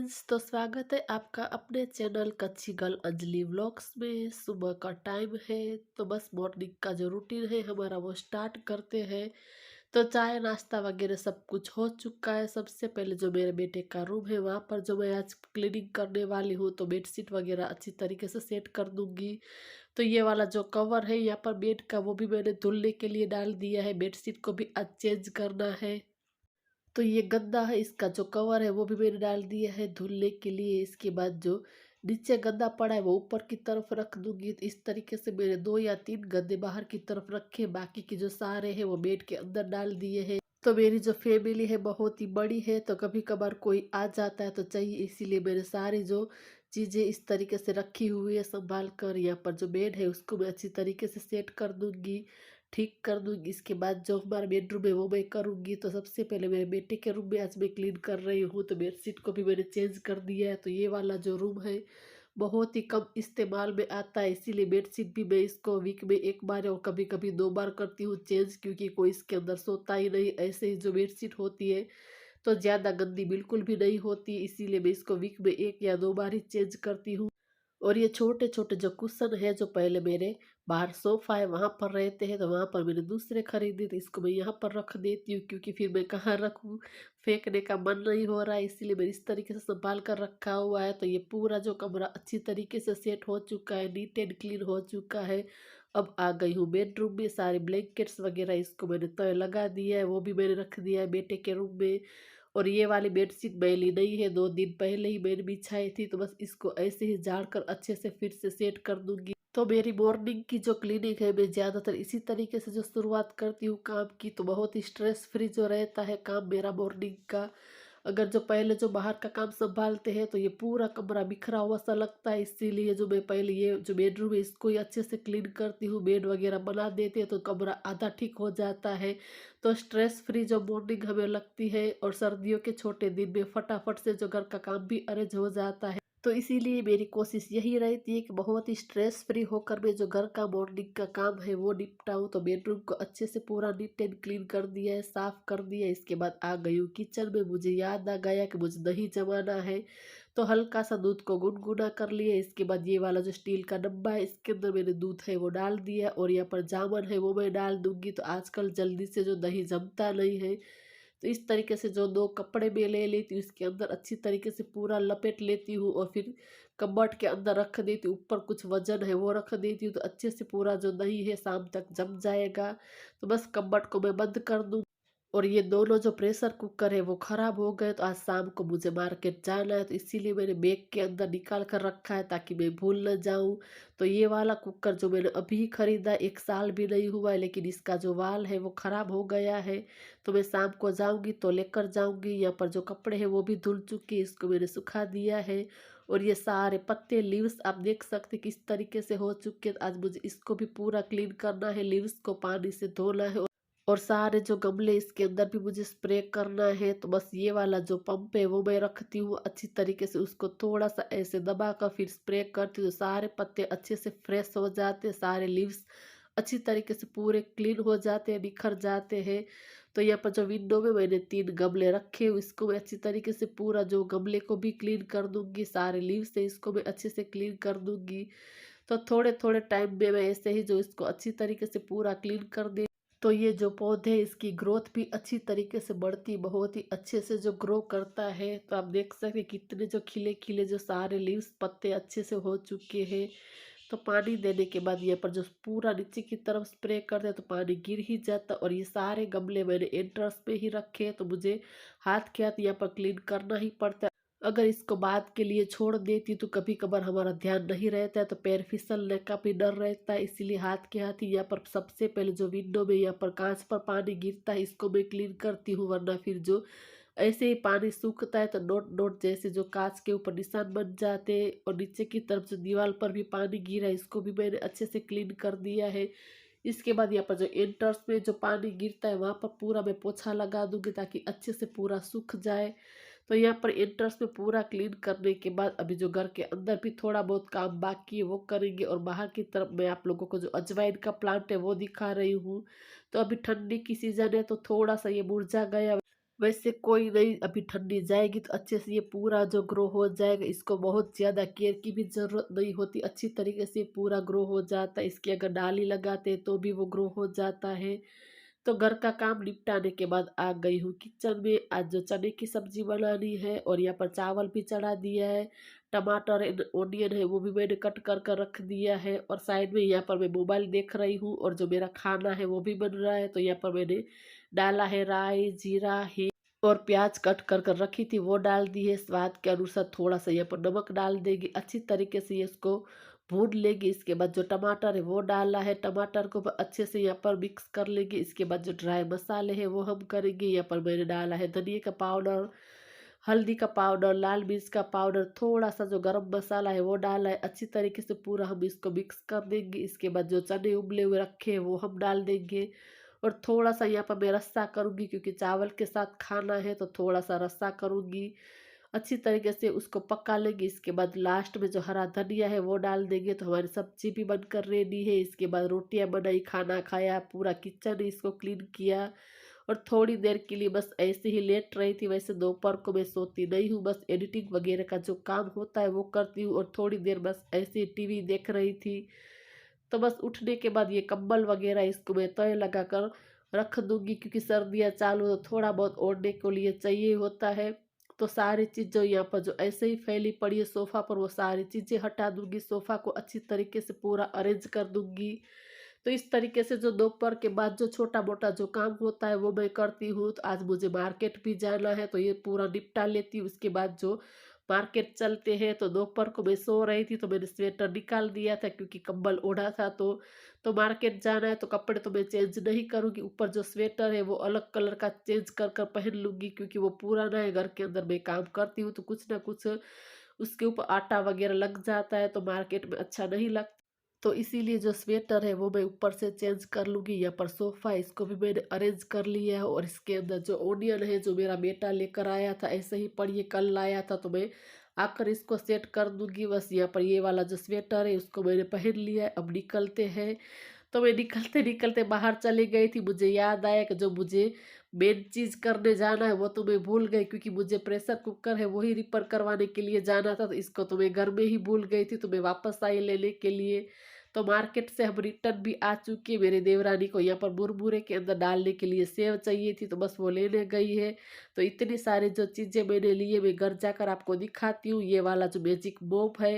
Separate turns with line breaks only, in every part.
Friends, तो स्वागत है आपका अपने चैनल कच्ची गर्ल अंजलि व्लॉग्स में। सुबह का टाइम है तो बस मॉर्निंग का जो रूटीन है हमारा वो स्टार्ट करते हैं। तो चाय नाश्ता वगैरह सब कुछ हो चुका है। सबसे पहले जो मेरे बेटे का रूम है वहाँ पर जो मैं आज क्लीनिंग करने वाली हूँ, तो बेडशीट वगैरह अच्छी तरीके से सेट कर दूंगी। तो ये वाला जो कवर है यहाँ पर बेड का वो भी मैंने धुलने के लिए डाल दिया है। बेडशीट को भी आज चेंज करना है। तो ये गद्दा है, इसका जो कवर है वो भी मैंने डाल दिया है धुलने के लिए। इसके बाद जो नीचे गद्दा पड़ा है वो ऊपर की तरफ रख दूंगी। तो इस तरीके से मैंने 2 या 3 गद्दे बाहर की तरफ रखे, बाकी के जो सारे हैं वो बेड के अंदर डाल दिए हैं। तो मेरी जो फैमिली है बहुत ही बड़ी है, तो कभी कभार कोई आ जाता है तो चाहिए, इसीलिए मैंने सारी जो चीज़ें इस तरीके से रखी हुई है संभाल कर। यहाँ पर जो बेड है उसको मैं अच्छी तरीके से सेट कर दूंगी, ठीक कर दूंगी। इसके बाद जो हमारा बेडरूम है वो मैं करूंगी। तो सबसे पहले मेरे बेटे के रूम में आज मैं क्लीन कर रही हूँ, तो बेडशीट को भी मैंने चेंज कर दिया है। तो ये वाला जो रूम है बहुत ही कम इस्तेमाल में आता है, इसीलिए बेडशीट भी मैं इसको वीक में 1 बार और कभी कभी 2 बार करती हूँ चेंज, क्योंकि कोई इसके अंदर सोता ही नहीं। ऐसे ही जो बेडशीट होती है तो ज़्यादा गंदी बिल्कुल भी नहीं होती, इसीलिए मैं इसको वीक में 1 या 2 बार ही चेंज करती हूँ। और ये छोटे छोटे जो कुशन है जो पहले मेरे बाहर सोफा है वहां पर रहते हैं, तो वहां पर मैंने दूसरे खरीदे, तो इसको मैं यहाँ पर रख देती हूँ, क्योंकि फिर मैं कहाँ रखूँ, फेंकने का मन नहीं हो रहा है, इसीलिए मैंने इस तरीके से संभाल कर रखा हुआ है। तो ये पूरा जो कमरा अच्छी तरीके से सेट हो चुका है, नीट एंड क्लीन हो चुका है। अब आ गई हूँ बेडरूम में। सारे ब्लैंकेट्स वगैरह इसको मैंने तय लगा दिया है, वो भी मैंने रख दिया है बेटे के रूम में। और ये वाली बेडशीट मैली नहीं है, 2 दिन पहले ही मैंने बिछाई थी, तो बस इसको ऐसे ही झाड़ कर अच्छे से फिर से सेट कर दूंगी। तो मेरी मॉर्निंग की जो क्लीनिक है मैं ज़्यादातर इसी तरीके से जो शुरुआत करती हूँ काम की, तो बहुत ही स्ट्रेस फ्री जो रहता है काम मेरा मॉर्निंग का। अगर जो पहले जो बाहर का काम संभालते हैं तो ये पूरा कमरा बिखरा हुआ सा लगता है, इसीलिए जो मैं पहले ये जो बेडरूम है इसको ही अच्छे से क्लीन करती हूँ, बेड वगैरह बना देते हैं तो कमरा आधा ठीक हो जाता है। तो स्ट्रेस फ्री जो मॉर्निंग हमें लगती है, और सर्दियों के छोटे दिन में फटाफट से जो घर का काम भी अरेंज हो जाता है। तो इसीलिए मेरी कोशिश यही रहती है कि बहुत ही स्ट्रेस फ्री होकर मैं जो घर का मॉर्निंग का काम है वो निपटाऊँ। तो बेडरूम को अच्छे से पूरा नीट एंड क्लीन कर दिया है, साफ कर दिया है। इसके बाद आ गई हूँ किचन में। मुझे याद आ गया कि मुझे दही जमाना है, तो हल्का सा दूध को गुनगुना कर लिया। इसके बाद ये वाला जो स्टील का डब्बा है इसके अंदर मैंने दूध है वो डाल दिया, और यहाँ पर जामन है वो मैं डाल दूंगी। तो आजकल जल्दी से जो दही जमता नहीं है, तो इस तरीके से जो 2 कपड़े में ले लेती हूँ, इसके अंदर अच्छी तरीके से पूरा लपेट लेती हूँ, और फिर कबर्ड के अंदर रख देती हूँ। ऊपर कुछ वजन है वो रख देती हूँ, तो अच्छे से पूरा जो दही है शाम तक जम जाएगा। तो बस कबर्ड को मैं बंद कर दूँ। और ये दोनों जो प्रेशर कुकर है वो ख़राब हो गए, तो आज शाम को मुझे मार्केट जाना है, तो इसीलिए मैंने बैग के अंदर निकाल कर रखा है ताकि मैं भूल न जाऊं। तो ये वाला कुकर जो मैंने अभी खरीदा, 1 साल भी नहीं हुआ है, लेकिन इसका जो वाल है वो ख़राब हो गया है। तो मैं शाम को जाऊंगी तो लेकर जाऊंगी। यहाँ पर जो कपड़े हैं वो भी धुल चुके हैं, इसको मैंने सुखा दिया है। और ये सारे पत्ते लीव्स आप देख सकते किस तरीके से हो चुके हैं। आज मुझे इसको भी पूरा क्लीन करना है, लीव्स को पानी से धोना है, और सारे जो गमले इसके अंदर भी मुझे स्प्रे करना है। तो बस ये वाला जो पंप है वो मैं रखती हूँ अच्छी तरीके से, उसको थोड़ा सा ऐसे दबा कर फिर स्प्रे करती हूँ, तो सारे पत्ते अच्छे से फ्रेश हो जाते हैं, सारे लीव्स अच्छी तरीके से पूरे क्लीन हो जाते हैं, निखर जाते हैं। तो यहाँ पर जो विंडो में मैंने 3 गमले रखे हुए, इसको मैं अच्छी तरीके से पूरा जो गमले को भी क्लीन कर दूंगी, सारे लीव्स से इसको मैं अच्छे से क्लीन कर दूंगी। तो थोड़े थोड़े टाइम में मैं ऐसे ही जो इसको अच्छी तरीके से पूरा क्लीन कर दे, तो ये जो पौधे इसकी ग्रोथ भी अच्छी तरीके से बढ़ती, बहुत ही अच्छे से जो ग्रो करता है। तो आप देख सकते हैं कितने जो खिले खिले जो सारे लीव्स पत्ते अच्छे से हो चुके हैं। तो पानी देने के बाद यहाँ पर जो पूरा नीचे की तरफ स्प्रे करते हैं तो पानी गिर ही जाता। और ये सारे गमले मैंने एंट्रेंस पे ही रखे हैं, तो मुझे हाथ के हाथ यहाँ पर क्लीन करना ही पड़ता है। अगर इसको बाद के लिए छोड़ देती तो कभी कभार हमारा ध्यान नहीं रहता है, तो पैर फिसलने का भी डर रहता है, इसीलिए हाथ के हाथ ही यहाँ पर सबसे पहले जो विंडो में यहाँ पर कांच पर पानी गिरता है इसको मैं क्लीन करती हूँ। वरना फिर जो ऐसे ही पानी सूखता है तो नोट नोट जैसे जो कांच के ऊपर निशान बन जाते हैं। और नीचे की तरफ जो दीवार पर भी पानी गिरा है इसको भी मैंने अच्छे से क्लीन कर दिया है। इसके बाद यहाँ पर जो एंटर्स में जो पानी गिरता है वहाँ पर पूरा मैं पोछा लगा दूंगी ताकि अच्छे से पूरा सूख जाए। तो यहाँ पर एंट्रेंस में पूरा क्लीन करने के बाद अभी जो घर के अंदर भी थोड़ा बहुत काम बाकी है वो करेंगे। और बाहर की तरफ मैं आप लोगों को जो अजवाइन का प्लांट है वो दिखा रही हूँ। तो अभी ठंडी की सीज़न है तो थोड़ा सा ये मुरझा गया, वैसे कोई नहीं, अभी ठंडी जाएगी तो अच्छे से ये पूरा जो ग्रो हो जाएगा। इसको बहुत ज़्यादा केयर की भी ज़रूरत नहीं होती, अच्छी तरीके से पूरा ग्रो हो जाता है। इसकी अगर डाली लगाते हैं तो भी वो ग्रो हो जाता है। तो घर का काम निपटाने के बाद आ गई हूँ किचन में। आज जो चने की सब्जी बनानी है और यहाँ पर चावल भी चढ़ा दिया है। टमाटर एंड ओनियन है वो भी मैंने कट कर कर रख दिया है, और साइड में यहाँ पर मैं मोबाइल देख रही हूँ और जो मेरा खाना है वो भी बन रहा है। तो यहाँ पर मैंने डाला है राई, जीरा, हिंग और प्याज कट कर कर रखी थी वो डाल दी है। स्वाद के अनुसार थोड़ा सा यहाँ पर नमक डाल देगी, अच्छी तरीके से ये इसको भून लेगी। इसके बाद जो टमाटर है वो डाला है, टमाटर को अच्छे से यहाँ पर मिक्स कर लेंगे। इसके बाद जो ड्राई मसाले हैं वो हम करेंगे। यहाँ पर मैंने डाला है धनिया का पाउडर, हल्दी का पाउडर, लाल मिर्च का पाउडर, थोड़ा सा जो गरम मसाला है वो डाला है। अच्छी तरीके से पूरा हम इसको मिक्स कर देंगे। इसके बाद जो चने उबले हुए रखे हैं वो हम डाल देंगे, और थोड़ा सा यहाँ पर मैं रस्सा करूँगी क्योंकि चावल के साथ खाना है, तो थोड़ा सा रस्सा करूँगी। अच्छी तरीके से उसको पका लेंगे। इसके बाद लास्ट में जो हरा धनिया है वो डाल देंगे। तो हमारी सब्जी भी बनकर रेडी है। इसके बाद रोटियां बनाई, खाना खाया, पूरा किचन इसको क्लीन किया, और थोड़ी देर के लिए बस ऐसे ही लेट रही थी। वैसे दोपहर को मैं सोती नहीं हूँ, बस एडिटिंग वगैरह का जो काम होता है वो करती हूँ, और थोड़ी देर बस ऐसे ही टीवी देख रही थी। तो बस उठने के बाद ये कंबल वगैरह इसको मैं तय लगा कर रख दूंगी, क्योंकि सर्दियाँ चालू तो थोड़ा बहुत ओढ़ने के लिए चाहिए होता है। तो सारी चीज़ जो यहाँ पर जो ऐसे ही फैली पड़ी है सोफ़ा पर, वो सारी चीज़ें हटा दूंगी। सोफ़ा को अच्छी तरीके से पूरा अरेंज कर दूंगी। तो इस तरीके से जो दोपहर के बाद जो छोटा मोटा जो काम होता है वो मैं करती हूँ। तो आज मुझे मार्केट भी जाना है तो ये पूरा निपटा लेती हूँ। उसके बाद जो मार्केट चलते हैं, तो दोपहर को मैं सो रही थी तो मैंने स्वेटर निकाल दिया था क्योंकि कंबल ओढ़ा था। तो मार्केट जाना है तो कपड़े तो मैं चेंज नहीं करूँगी। ऊपर जो स्वेटर है वो अलग कलर का चेंज कर कर पहन लूँगी, क्योंकि वो पुराना है। घर के अंदर मैं काम करती हूँ तो कुछ ना कुछ उसके ऊपर आटा वगैरह लग जाता है, तो मार्केट में अच्छा नहीं लगता। तो इसीलिए जो स्वेटर है वो मैं ऊपर से चेंज कर लूँगी। यहाँ पर सोफ़ा है इसको भी मैंने अरेंज कर लिया है, और इसके अंदर जो ओनियन है जो मेरा बेटा लेकर आया था, ऐसे ही पड़ी है, कल लाया था, तो मैं आकर इसको सेट कर दूँगी। बस यहाँ पर ये वाला जो स्वेटर है उसको मैंने पहन लिया है। अब निकलते हैं। तो मैं निकलते-निकलते बाहर चली गई थी। मुझे याद आया कि जो मुझे मेन चीज़ करने जाना है वो तो मैं भूल गई, क्योंकि मुझे प्रेशर कुकर है वही रिपेयर करवाने के लिए जाना था। तो इसको तो मैं घर में ही भूल गई थी, तो मैं वापस आई लेने के लिए। तो मार्केट से हम रिटर्न भी आ चुके हैं। मेरी देवरानी को यहाँ पर मुरमुरे के अंदर डालने के लिए सेव चाहिए थी, तो बस वो लेने गई है। तो इतनी सारी जो चीज़ें मैंने ली है मैं घर जाकर आपको दिखाती हूँ। ये वाला जो मैजिक मोप है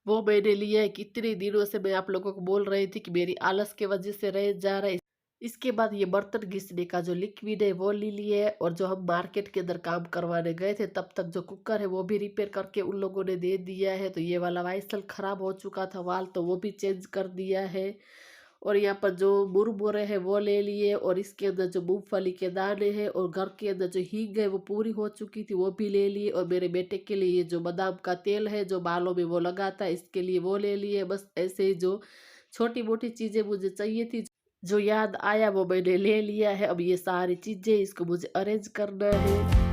वो मैंने लिया है। कितने दिनों से मैं आप लोगों को बोल रही थी कि मेरी आलस के वजह से रह जा रहा है। इसके बाद ये बर्तन घिसने का जो लिक्विड है वो ले लिए है, और जो हम मार्केट के अंदर काम करवाने गए थे तब तक जो कुकर है वो भी रिपेयर करके उन लोगों ने दे दिया है। तो ये वाला वाइसल खराब हो चुका था वाल, तो वो भी चेंज कर दिया है। और यहाँ पर जो मुरमुरे हैं वो ले लिए, और इसके अंदर जो मूंगफली के दाने हैं और घर के अंदर जो हींग है वो पूरी हो चुकी थी वो भी ले लिए। और मेरे बेटे के लिए ये जो बादाम का तेल है जो बालों में वो लगाता है, इसके लिए वो ले लिए। बस ऐसे ही जो छोटी मोटी चीज़ें मुझे चाहिए थी, जो याद आया वो मैंने ले लिया है। अब ये सारी चीज़ें इसको मुझे अरेंज करना है।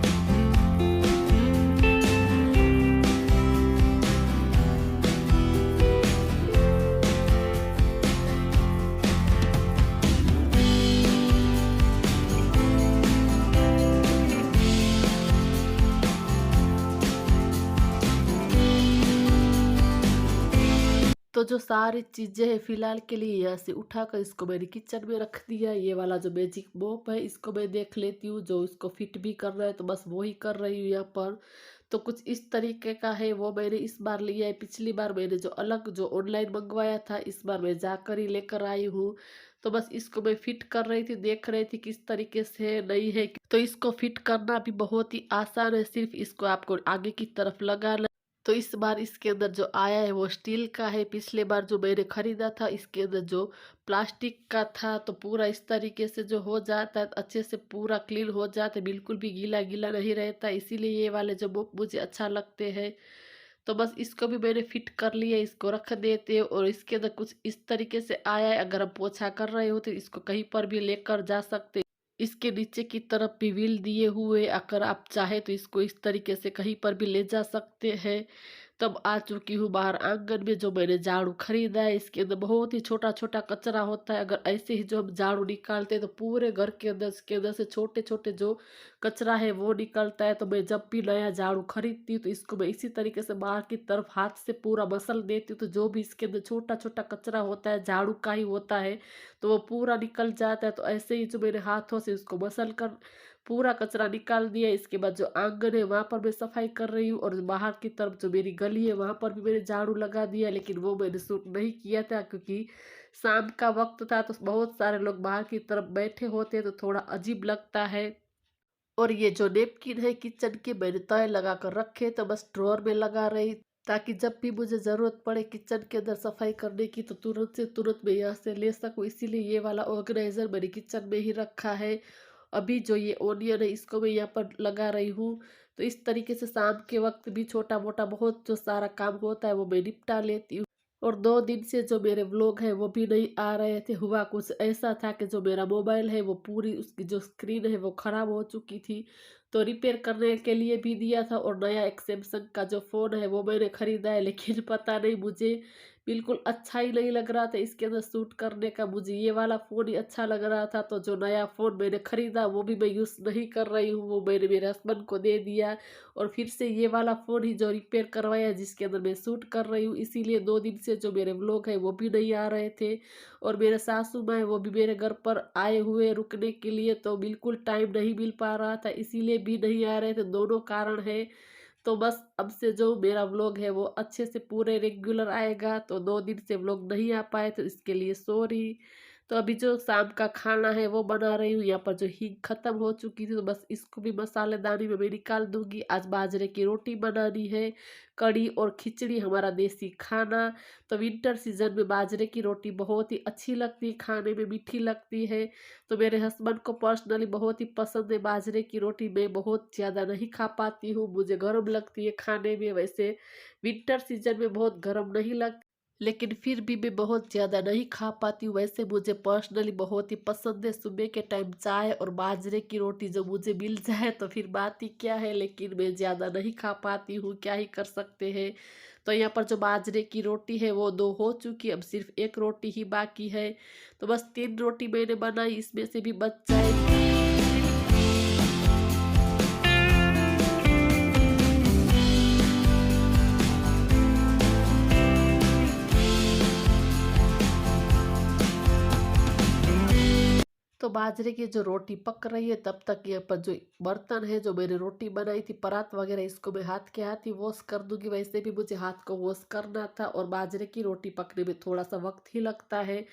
तो जो सारी चीज़ें हैं फ़िलहाल के लिए यहाँ से उठाकर इसको मैंने किचन में रख दिया। ये वाला जो मैजिक मोप है इसको मैं देख लेती हूँ, जो इसको फिट भी करना है तो बस वो ही कर रही हूँ यहाँ पर। तो कुछ इस तरीके का है, वो मैंने इस बार लिया है। पिछली बार मैंने जो अलग जो ऑनलाइन मंगवाया था, इस बार मैं जाकर ही लेकर आई हूँ। तो बस इसको मैं फिट कर रही थी, देख रही थी किस तरीके से नहीं है। तो इसको फिट करना भी बहुत ही आसान है, सिर्फ इसको आपको आगे की तरफ लगाना। तो इस बार इसके अंदर जो आया है वो स्टील का है। पिछले बार जो मैंने खरीदा था इसके अंदर जो प्लास्टिक का था, तो पूरा इस तरीके से जो हो जाता है, अच्छे से पूरा क्लीन हो जाता है, बिल्कुल भी गीला गीला नहीं रहता। इसीलिए ये वाले जो मुझे अच्छा लगते हैं। तो बस इसको भी मैंने फिट कर लिया, इसको रख देते हैं। और इसके अंदर कुछ इस तरीके से आया है, अगर हम पोछा कर रहे हो तो इसको कहीं पर भी लेकर जा सकते हैं। इसके नीचे की तरफ भी व्हील दिए हुए, अगर आप चाहे तो इसको इस तरीके से कहीं पर भी ले जा सकते हैं। तब आ चुकी हूँ बाहर आंगन में। जो मैंने झाड़ू खरीदा है इसके अंदर बहुत ही छोटा छोटा कचरा होता है। अगर ऐसे ही जो हम झाड़ू निकालते हैं तो पूरे घर के अंदर, इसके अंदर से छोटे छोटे जो कचरा है वो निकलता है। तो मैं जब भी नया झाड़ू खरीदती हूँ तो इसको मैं इसी तरीके से बाहर की तरफ हाथ से पूरा मसल देती हूँ, तो जो भी इसके अंदर छोटा छोटा कचरा होता है झाड़ू का ही होता है तो वो पूरा निकल जाता है। तो ऐसे ही जो मेरे हाथों से उसको मसल कर पूरा कचरा निकाल दिया। इसके बाद जो आंगन है वहाँ पर मैं सफाई कर रही हूँ, और बाहर की तरफ जो मेरी गली है वहाँ पर भी मैंने झाड़ू लगा दिया, लेकिन वो मैंने शूट नहीं किया था क्योंकि शाम का वक्त था तो बहुत सारे लोग बाहर की तरफ बैठे होते हैं तो थोड़ा अजीब लगता है। और ये जो नेपकिन है किचन के मैंने तय लगा कर रखे तो बस ड्रॉअर में लगा रही, ताकि जब भी मुझे ज़रूरत पड़े किचन के अंदर सफाई करने की तो तुरंत से तुरंत मैं यहाँ से ले सकूँ। इसीलिए ये वाला ऑर्गेनाइज़र मैंने किचन में ही रखा है। अभी जो ये ओनियन है इसको मैं यहाँ पर लगा रही हूँ। तो इस तरीके से शाम के वक्त भी छोटा मोटा बहुत जो सारा काम होता है वो मैं निपटा लेती हूँ। और 2 दिन से जो मेरे व्लॉग हैं वो भी नहीं आ रहे थे। हुआ कुछ ऐसा था कि जो मेरा मोबाइल है वो पूरी उसकी जो स्क्रीन है वो ख़राब हो चुकी थी। तो रिपेयर करने के लिए भी दिया था, और नया एक सैमसंग का जो फ़ोन है वो मैंने ख़रीदा है, लेकिन पता नहीं मुझे बिल्कुल अच्छा ही नहीं लग रहा था इसके अंदर शूट करने का। मुझे ये वाला फ़ोन ही अच्छा लग रहा था, तो जो नया फ़ोन मैंने ख़रीदा वो भी मैं यूज़ नहीं कर रही हूँ, वो मैंने मेरे हस्बैंड को दे दिया। और फिर से ये वाला फ़ोन ही जो रिपेयर करवाया जिसके अंदर मैं शूट कर रही हूँ, इसीलिए 2 दिन से जो मेरे व्लॉग हैं वो भी नहीं आ रहे थे। और मेरे सासू माँ हैं वो भी मेरे घर पर आए हुए रुकने के लिए, तो बिल्कुल टाइम नहीं मिल पा रहा था, इसीलिए भी नहीं आ रहे थे। दोनों कारण हैं। तो बस अब से जो मेरा व्लॉग है वो अच्छे से पूरे रेगुलर आएगा। तो 2 दिन से व्लॉग नहीं आ पाए तो इसके लिए सॉरी। तो अभी जो शाम का खाना है वो बना रही हूँ। यहाँ पर जो हींग खत्म हो चुकी थी तो बस इसको भी मसालेदानी में मैं निकाल दूंगी। आज बाजरे की रोटी बनानी है, कढ़ी और खिचड़ी हमारा देसी खाना। तो विंटर सीजन में बाजरे की रोटी बहुत ही अच्छी लगती है, खाने में मीठी लगती है। तो मेरे हस्बैंड को पर्सनली बहुत ही पसंद है बाजरे की रोटी। मैं बहुत ज़्यादा नहीं खा पाती हूँ, मुझे गर्म लगती है खाने में। वैसे विंटर सीजन में बहुत गर्म नहीं लगती, लेकिन फिर भी मैं बहुत ज़्यादा नहीं खा पाती हूँ। वैसे मुझे पर्सनली बहुत ही पसंद है सुबह के टाइम चाय और बाजरे की रोटी जो मुझे मिल जाए तो फिर बात ही क्या है, लेकिन मैं ज़्यादा नहीं खा पाती हूँ, क्या ही कर सकते हैं। तो यहाँ पर जो बाजरे की रोटी है वो 2 हो चुकी, अब सिर्फ 1 रोटी ही बाकी है। तो बस 3 रोटी मैंने बनाई, इसमें से भी बच जाएगी। तो बाजरे की जो रोटी पक रही है तब तक यहाँ पर जो बर्तन है जो मैंने रोटी बनाई थी परात वगैरह इसको मैं हाथ के हाथ ही वॉश कर दूंगी। वैसे भी मुझे हाथ को वॉश करना था, और बाजरे की रोटी पकने में थोड़ा सा वक्त ही लगता है।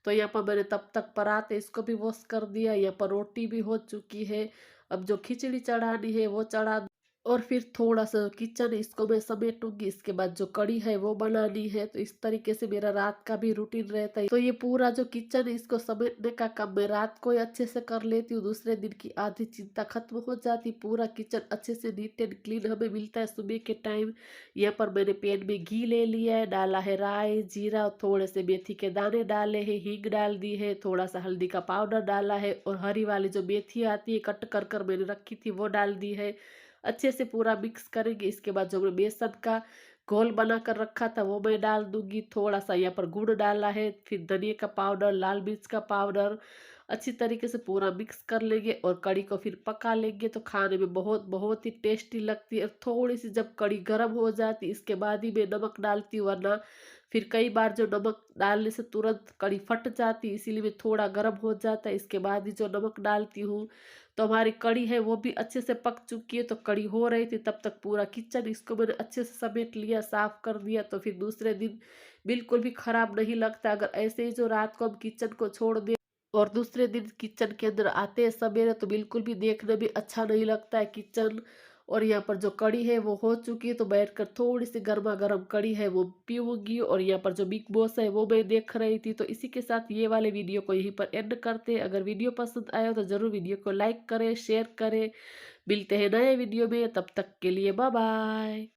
तो यहाँ पर मैंने तब तक परात है इसको भी वॉश कर दिया। यहाँ पर रोटी भी हो चुकी है। अब जो खिचड़ी चढ़ानी है वो चढ़ा, और फिर थोड़ा-सा किचन इसको मैं समेटूँगी। इसके बाद जो कढ़ी है वो बनानी है। तो इस तरीके से मेरा रात का भी रूटीन रहता है। तो ये पूरा जो किचन है इसको समेटने का काम मैं रात को ही अच्छे से कर लेती हूँ। दूसरे दिन की आधी चिंता खत्म हो जाती। पूरा किचन अच्छे से नीट एंड क्लीन हमें मिलता है सुबह के टाइम। यहाँ पर मैंने पैन में घी ले लिया है, डाला है राई, जीरा और थोड़े से मेथी के दाने डाले हैं, हींग डाल दी है, थोड़ा-सा हल्दी का पाउडर डाला है, और हरी वाली जो मेथी आती है कट कर कर मैंने रखी थी वो डाल दी है। अच्छे से पूरा मिक्स करेंगे। इसके बाद जो मैं बेसन का घोल बना कर रखा था वो मैं डाल दूंगी। थोड़ा सा यहाँ पर गुड़ डाला है, फिर धनिया का पाउडर, लाल मिर्च का पाउडर, अच्छी तरीके से पूरा मिक्स कर लेंगे और कढ़ी को फिर पका लेंगे। तो खाने में बहुत बहुत ही टेस्टी लगती है। और थोड़ी सी जब कढ़ी गर्म हो जाती इसके बाद ही मैं नमक डालती हूँ, वरना फिर कई बार जो नमक डालने से तुरंत कढ़ी फट जाती, इसीलिए मैं थोड़ा गर्म हो जाता है इसके बाद ही जो नमक डालती हूँ। तो हमारी कढ़ी है वो भी अच्छे से पक चुकी है। तो कढ़ी हो रही थी तब तक पूरा किचन इसको मैंने अच्छे से समेट लिया, साफ कर दिया। तो फिर दूसरे दिन बिल्कुल भी खराब नहीं लगता। अगर ऐसे ही जो रात को हम किचन को छोड़ दें और दूसरे दिन किचन के अंदर आते हैं सवेरे तो बिल्कुल भी देखने में अच्छा नहीं लगता है किचन। और यहाँ पर जो कढ़ी है वो हो चुकी है, तो बैठकर थोड़ी सी गर्मा गर्म कढ़ी है वो पीऊंगी। और यहाँ पर जो बिग बॉस है वो मैं देख रही थी। तो इसी के साथ ये वाले वीडियो को यहीं पर एंड करते हैं। अगर वीडियो पसंद आया हो तो ज़रूर वीडियो को लाइक करें, शेयर करें। मिलते हैं नए वीडियो में, तब तक के लिए बाय बाय।